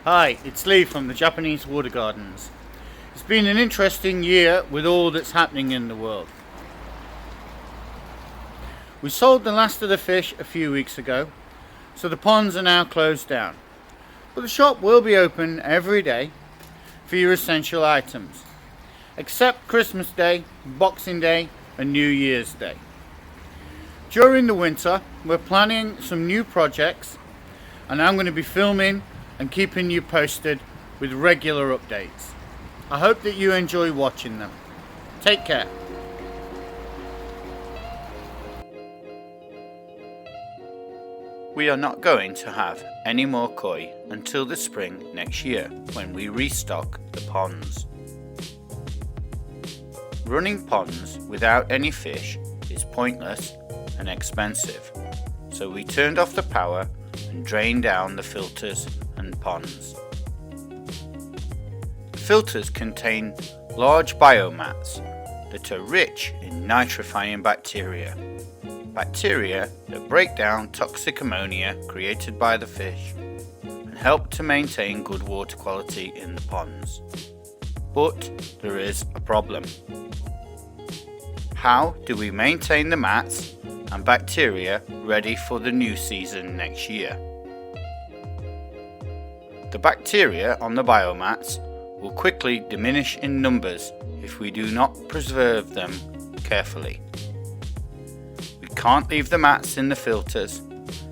Hi, it's Lee from the Japanese Water Gardens. It's been an interesting year with all that's happening in the world. We sold the last of the fish a few weeks ago, so the ponds are now closed down. But the shop will be open every day for your essential items, except Christmas Day, Boxing Day and New Year's Day. During the winter, we're planning some new projects, and I'm going to be filming and keeping you posted with regular updates. I hope that you enjoy watching them. Take care. We are not going to have any more koi until the spring next year when we restock the ponds. Running ponds without any fish is pointless and expensive, so we turned off the power and drained down the filters and ponds. The filters contain large biomats that are rich in nitrifying bacteria that break down toxic ammonia created by the fish and help to maintain good water quality in the ponds. But there is a problem. How do we maintain the mats and bacteria ready for the new season next year? The bacteria on the biomats will quickly diminish in numbers if we do not preserve them carefully. We can't leave the mats in the filters,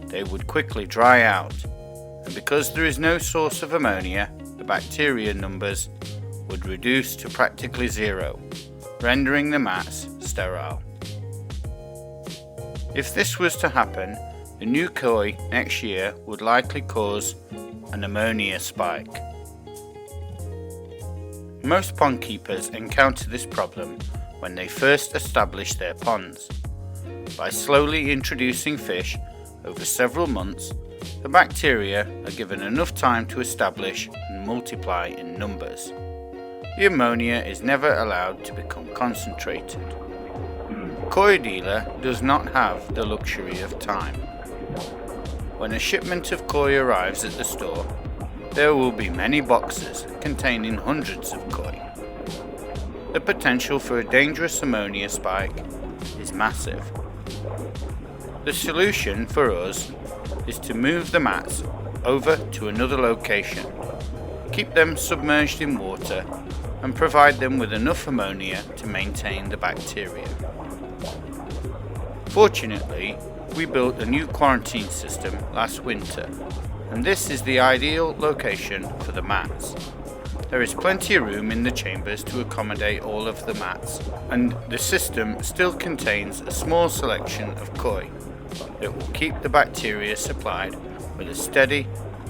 they would quickly dry out, and because there is no source of ammonia, the bacteria numbers would reduce to practically zero, rendering the mats sterile. If this was to happen, the new koi next year would likely cause an ammonia spike. Most pond keepers encounter this problem when they first establish their ponds. By slowly introducing fish over several months, the bacteria are given enough time to establish and multiply in numbers. The ammonia is never allowed to become concentrated. A koi dealer does not have the luxury of time. When a shipment of koi arrives at the store, there will be many boxes containing hundreds of koi. The potential for a dangerous ammonia spike is massive. The solution for us is to move the mats over to another location, keep them submerged in water and provide them with enough ammonia to maintain the bacteria. Fortunately, we built a new quarantine system last winter, and this is the ideal location for the mats. There is plenty of room in the chambers to accommodate all of the mats, and the system still contains a small selection of koi that will keep the bacteria supplied with a steady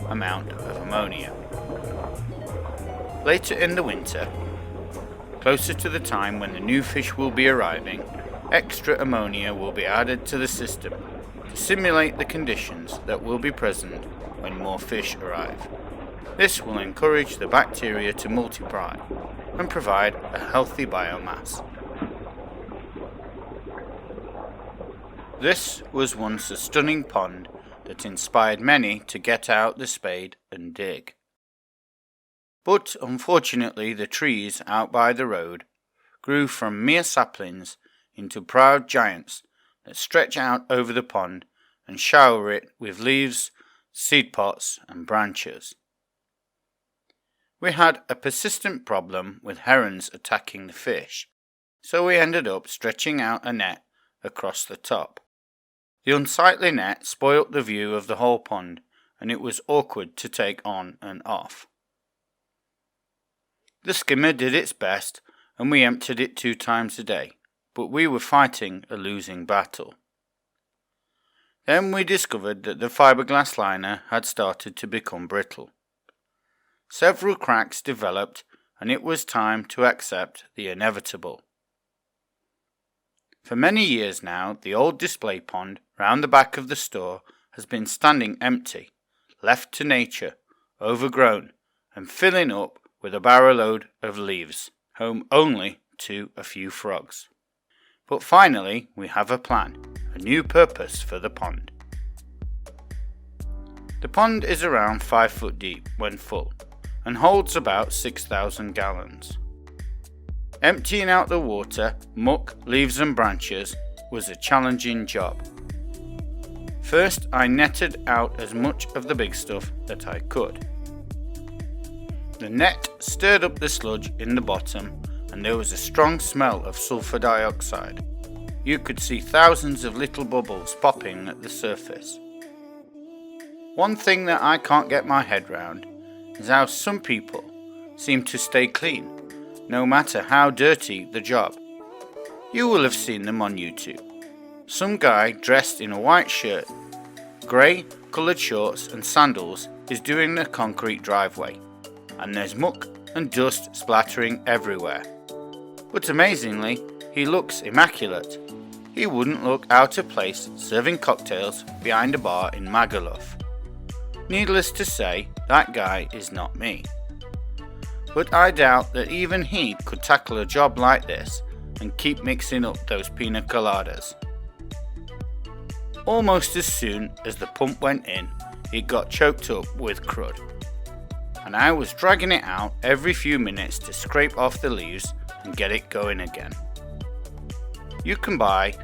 amount of ammonia. Later in the winter, closer to the time when the new fish will be arriving, extra ammonia will be added to the system to simulate the conditions that will be present when more fish arrive. This will encourage the bacteria to multiply and provide a healthy biomass. This was once a stunning pond that inspired many to get out the spade and dig. But unfortunately, the trees out by the road grew from mere saplings into proud giants that stretch out over the pond and shower it with leaves, seed pots and branches. We had a persistent problem with herons attacking the fish, so we ended up stretching out a net across the top. The unsightly net spoilt the view of the whole pond, and it was awkward to take on and off. The skimmer did its best, and we emptied it 2 times a day, but we were fighting a losing battle. Then we discovered that the fiberglass liner had started to become brittle. Several cracks developed, and it was time to accept the inevitable. For many years now, the old display pond round the back of the store has been standing empty, left to nature, overgrown, and filling up with a barrow load of leaves, home only to a few frogs. But finally we have a plan, a new purpose for the pond. The pond is around 5 foot deep when full and holds about 6,000 gallons. Emptying out the water, muck, leaves and branches was a challenging job. First, I netted out as much of the big stuff that I could. The net stirred up the sludge in the bottom and there was a strong smell of sulfur dioxide. You could see thousands of little bubbles popping at the surface. One thing that I can't get my head round is how some people seem to stay clean, no matter how dirty the job. You will have seen them on YouTube. Some guy dressed in a white shirt, grey coloured shorts and sandals is doing the concrete driveway, and there's muck and dust splattering everywhere. But amazingly, he looks immaculate. He wouldn't look out of place serving cocktails behind a bar in Magaluf. Needless to say, that guy is not me. But I doubt that even he could tackle a job like this and keep mixing up those pina coladas. Almost as soon as the pump went in, it got choked up with crud, and I was dragging it out every few minutes to scrape off the leaves and get it going again. You can buy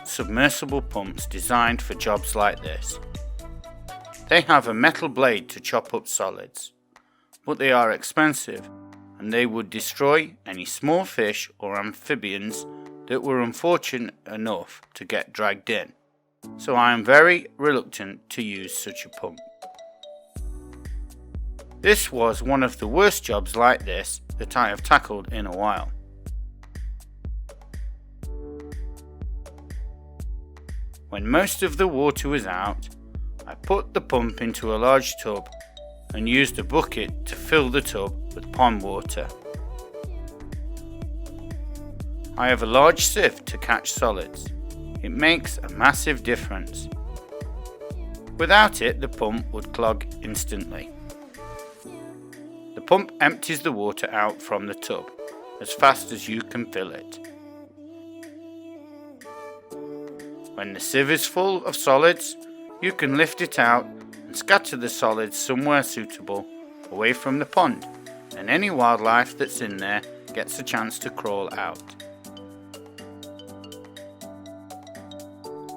submersible pumps designed for jobs like this. They have a metal blade to chop up solids, but they are expensive and they would destroy any small fish or amphibians that were unfortunate enough to get dragged in. So I am very reluctant to use such a pump. This was one of the worst jobs like this that I have tackled in a while. When most of the water was out, I put the pump into a large tub and used a bucket to fill the tub with pond water. I have a large sieve to catch solids. It makes a massive difference. Without it, the pump would clog instantly. The pump empties the water out from the tub as fast as you can fill it. When the sieve is full of solids, you can lift it out and scatter the solids somewhere suitable away from the pond, and any wildlife that's in there gets a chance to crawl out.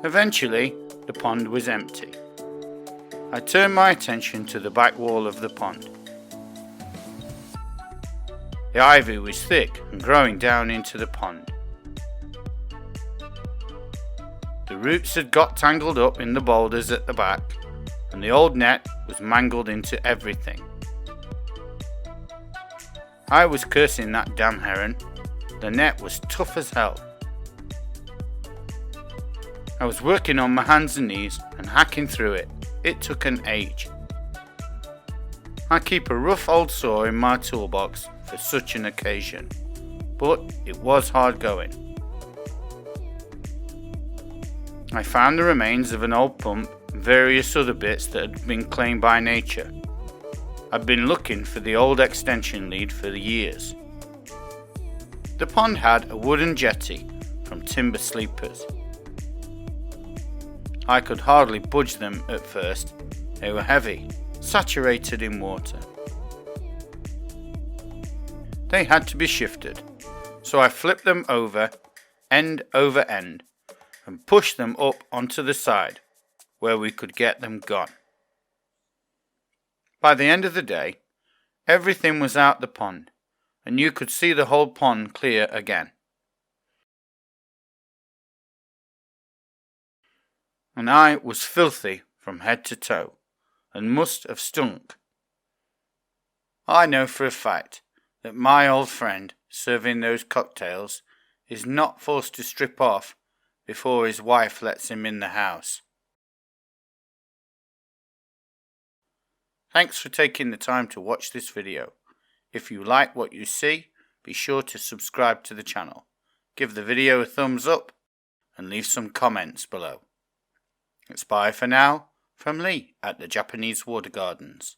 Eventually, the pond was empty. I turned my attention to the back wall of the pond. The ivy was thick and growing down into the pond. The roots had got tangled up in the boulders at the back, and the old net was mangled into everything. I was cursing that damn heron. The net was tough as hell. I was working on my hands and knees and hacking through it. It took an age. I keep a rough old saw in my toolbox for such an occasion, but it was hard going. I found the remains of an old pump and various other bits that had been claimed by nature. I'd been looking for the old extension lead for years. The pond had a wooden jetty from timber sleepers. I could hardly budge them at first. They were heavy, saturated in water. They had to be shifted, so I flipped them over end, and pushed them up onto the side where we could get them gone. By the end of the day, everything was out the pond, and you could see the whole pond clear again. And I was filthy from head to toe, and must have stunk. I know for a fact that my old friend serving those cocktails is not forced to strip off before his wife lets him in the house. Thanks for taking the time to watch this video. If you like what you see, be sure to subscribe to the channel, give the video a thumbs up, and leave some comments below. It's bye for now from Lee at the Japanese Water Gardens.